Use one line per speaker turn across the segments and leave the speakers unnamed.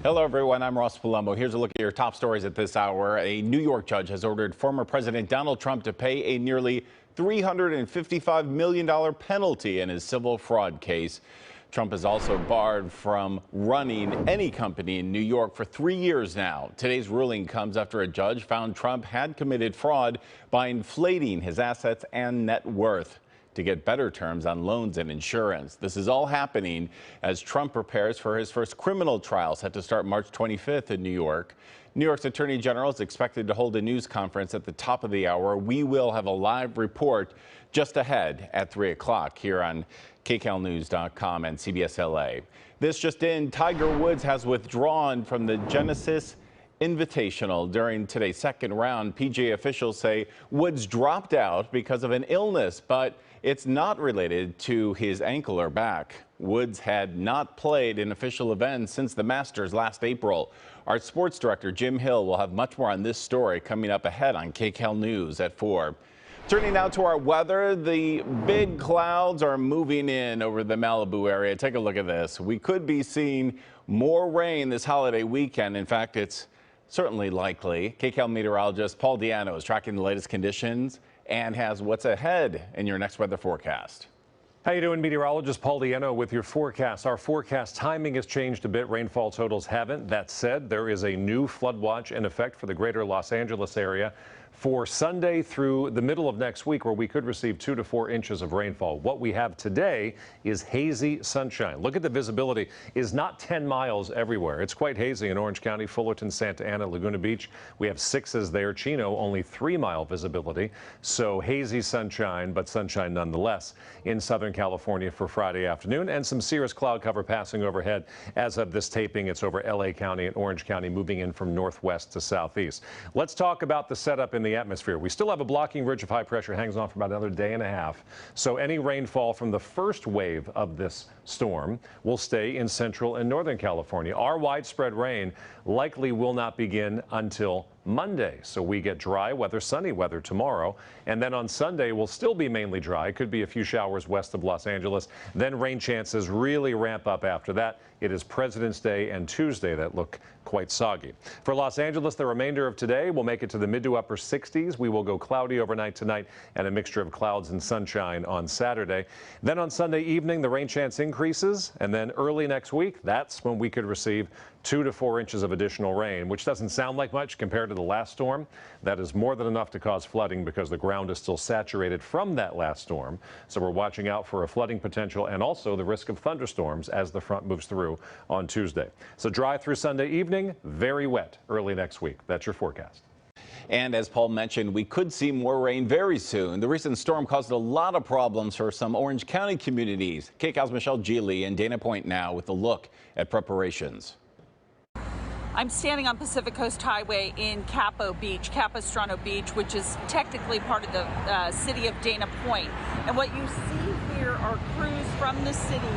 Hello, everyone. I'm Ross Palumbo. Here's a look at your top stories at this hour. A New York judge has ordered former President Donald Trump to pay a nearly $355 million penalty in his civil fraud case. Trump is also barred from running any company in New York for 3 years now. Today's ruling comes after a judge found Trump had committed fraud by inflating his assets and net worth to get better terms on loans and insurance. This is all happening as Trump prepares for his first criminal trial set to start March 25th in New York. New York's Attorney General is expected to hold a news conference at the top of the hour. We will have a live report just ahead at 3 o'clock here on KCALnews.com and CBS LA. This just in, Tiger Woods has withdrawn from the Genesis Invitational during today's second round. PGA officials say Woods dropped out because of an illness, but it's not related to his ankle or back. Woods had not played in official events since the Masters last April. Our sports director, Jim Hill, will have much more on this story coming up ahead on KCAL News at 4. Turning now to our weather, the big clouds are moving in over the Malibu area. Take a look at this. We could be seeing more rain this holiday weekend. In fact, it's certainly likely. KCAL meteorologist Paul Deanno is tracking the latest conditions and has what's ahead in your next weather forecast.
How you doing, meteorologist Paul Deanno with your forecast. Our forecast timing has changed a bit. Rainfall totals haven't. That said, there is a new flood watch in effect for the greater Los Angeles area for Sunday through the middle of next week, where we could receive 2 to 4 inches of rainfall. What we have today is hazy sunshine. Look at the visibility is not 10 miles everywhere. It's quite hazy in Orange County, Fullerton, Santa Ana, Laguna Beach. We have 6s there. Chino, only 3-mile visibility. So hazy sunshine, but sunshine nonetheless in Southern California for Friday afternoon, and some cirrus cloud cover passing overhead. As of this taping, it's over LA County and Orange County, moving in from northwest to southeast. Let's talk about the setup in the atmosphere. We still have a blocking ridge of high pressure hangs on for about another day and a half. So any rainfall from the first wave of this storm will stay in central and northern California. Our widespread rain likely will not begin until Monday. So we get dry weather, sunny weather tomorrow. And then on Sunday, we'll still be mainly dry. Could be a few showers west of Los Angeles. Then rain chances really ramp up after that. It is President's Day and Tuesday that look quite soggy. For Los Angeles, the remainder of today will make it to the mid to upper 60s. We will go cloudy overnight tonight and a mixture of clouds and sunshine on Saturday. Then on Sunday evening, the rain chance increases. And then early next week, that's when we could receive 2 to 4 inches of additional rain, which doesn't sound like much compared to the last storm. That is more than enough to cause flooding because the ground is still saturated from that last storm. So we're watching out for a flooding potential and also the risk of thunderstorms as the front moves through on Tuesday. So dry through Sunday evening, very wet early next week. That's your forecast.
And as Paul mentioned, we could see more rain very soon. The recent storm caused a lot of problems for some Orange County communities. KCAL's Michelle Geely in Dana Point now with a look at preparations.
I'm standing on Pacific Coast Highway in Capistrano Beach, which is technically part of the city of Dana Point. And what you see here are crews from the city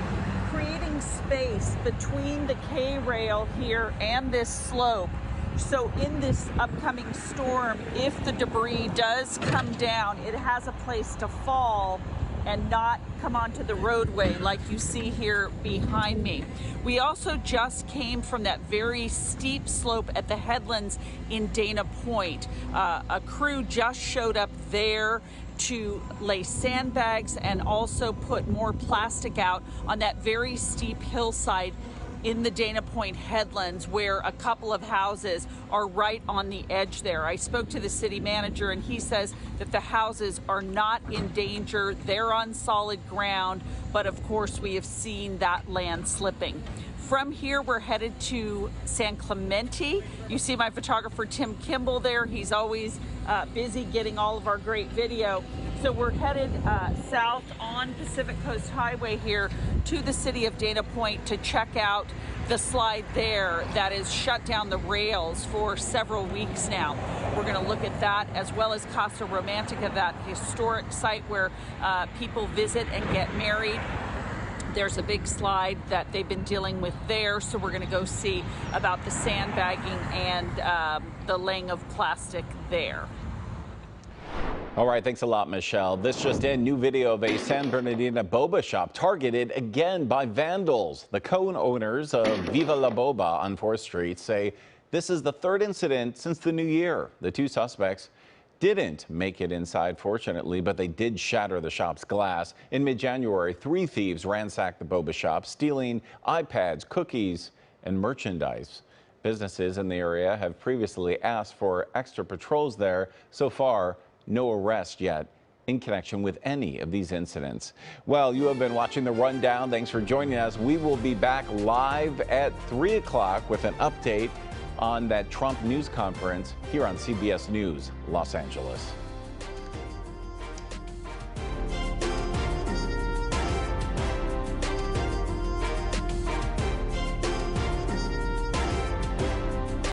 creating space between the K-rail here and this slope. So in this upcoming storm, if the debris does come down, it has a place to fall and not come onto the roadway like you see here behind me. We also just came from that very steep slope at the headlands in Dana Point. A crew just showed up there to lay sandbags and also put more plastic out on that very steep hillside in the Dana Point headlands, where a couple of houses are right on the edge there. I spoke to the city manager and he says that the houses are not in danger. They're on solid ground, but of course we have seen that land slipping. From here, we're headed to San Clemente. You see my photographer, Tim Kimball, there. He's always busy getting all of our great video. So we're headed south on Pacific Coast Highway here to the city of Dana Point to check out the slide there that has shut down the rails for several weeks now. We're going to look at that, as well as Casa Romantica, that historic site where people visit and get married. There's a big slide that they've been dealing with there, so we're going to go see about the sandbagging and the laying of plastic there.
All right, thanks a lot, Michelle. This just in, new video of a San Bernardino Boba shop targeted again by vandals. The co-owners of Viva la Boba on 4th Street say this is the third incident since the new year. The two suspects didn't make it inside, fortunately, but they did shatter the shop's glass. In mid-January, 3 thieves ransacked the Boba shop, stealing iPads, cookies, and merchandise. Businesses in the area have previously asked for extra patrols there. So far, no arrest yet in connection with any of these incidents. Well, you have been watching The Rundown. Thanks for joining us. We will be back live at 3 o'clock with an update on that Trump news conference here on CBS News Los Angeles.